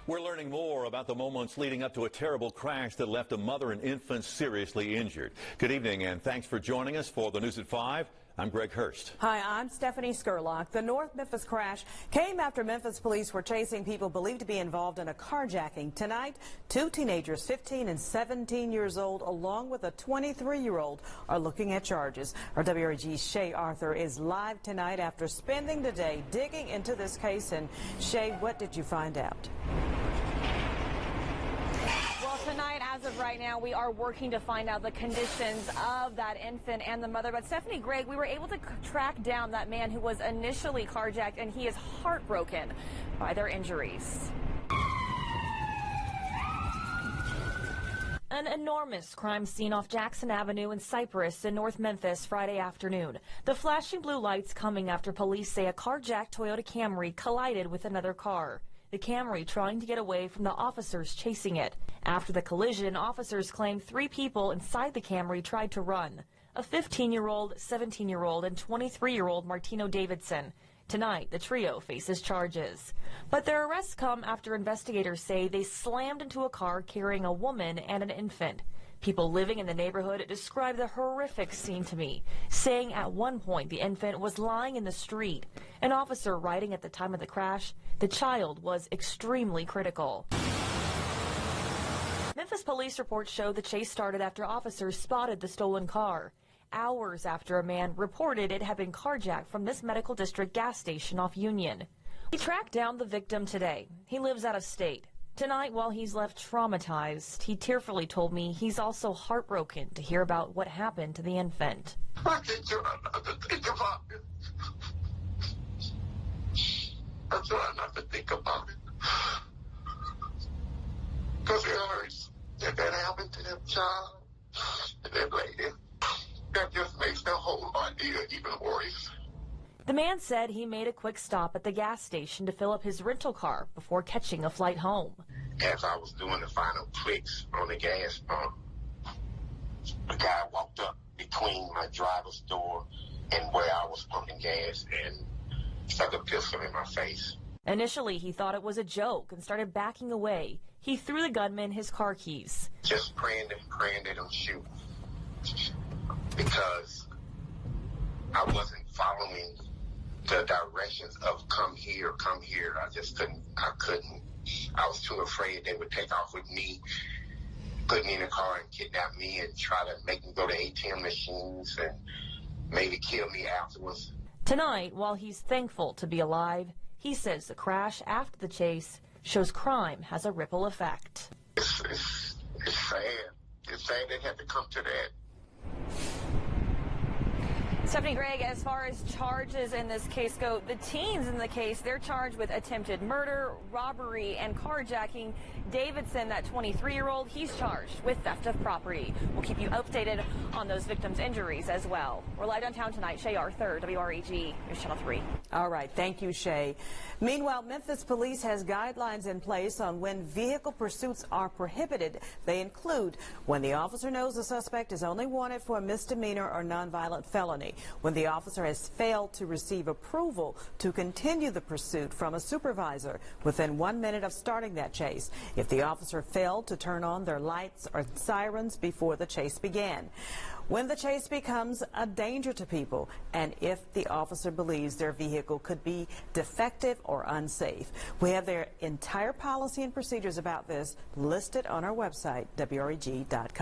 We're learning more about the moments leading up to a terrible crash that left a mother and infant seriously injured. Good evening and thanks for joining us for the News at 5. I'm Greg Hurst. Hi, I'm Stephanie Skurlock. The North Memphis crash came after Memphis police were chasing people believed to be involved in a carjacking. Tonight, two teenagers, 15 and 17 years old, along with a 23-year-old, are looking at charges. Our WREG's Shay Arthur is live tonight after spending the day digging into this case. And Shay, what did you find out? Tonight, as of right now, we are working to find out the conditions of that infant and the mother. But Stephanie, Greg, we were able to track down that man who was initially carjacked, and he is heartbroken by their injuries. An enormous crime scene off Jackson Avenue in Cypress in North Memphis Friday afternoon. The flashing blue lights coming after police say a carjacked Toyota Camry collided with another car. The Camry trying to get away from the officers chasing it. After the collision, officers claim 3 people inside the Camry tried to run. A 15-year-old, 17-year-old, and 23-year-old Martino Davidson. Tonight, the trio faces charges. But their arrests come after investigators say they slammed into a car carrying a woman and an infant. People living in the neighborhood described the horrific scene to me, saying at one point the infant was lying in the street. An officer writing at the time of the crash, the child was extremely critical. Memphis police reports show the chase started after officers spotted the stolen car. Hours after a man reported it had been carjacked from this medical district gas station off Union. We tracked down the victim today. He lives out of state. Tonight, while he's left traumatized, he tearfully told me he's also heartbroken to hear about what happened to the infant. I can't try not to think about it. I try not to think about it. Because it hurts that happened to that child and that lady. That just makes the whole idea even worse. The man said he made a quick stop at the gas station to fill up his rental car before catching a flight home. As I was doing the final clicks on the gas pump, a guy walked up between my driver's door and where I was pumping gas and stuck a pistol in my face. Initially, he thought it was a joke and started backing away. He threw the gunman his car keys. Just praying they don't shoot. Because I wasn't following the directions of come here. I just couldn't. I was too afraid they would take off with me, put me in a car and kidnap me and try to make me go to ATM machines and maybe kill me afterwards. Tonight, while he's thankful to be alive, he says the crash after the chase shows crime has a ripple effect. It's sad. It's sad they had to come to that. Stephanie, Greg, as far as charges in this case go, the teens in the case, they're charged with attempted murder, robbery, and carjacking. Davidson, that 23-year-old, he's charged with theft of property. We'll keep you updated on those victims' injuries as well. We're live downtown tonight. Shay Arthur, WREG, News Channel 3. All right. Thank you, Shay. Meanwhile, Memphis police has guidelines in place on when vehicle pursuits are prohibited. They include when the officer knows the suspect is only wanted for a misdemeanor or nonviolent felony, when the officer has failed to receive approval to continue the pursuit from a supervisor within 1 minute of starting that chase, if the officer failed to turn on their lights or sirens before the chase began, when the chase becomes a danger to people, and if the officer believes their vehicle could be defective or unsafe. We have their entire policy and procedures about this listed on our website, WREG.com.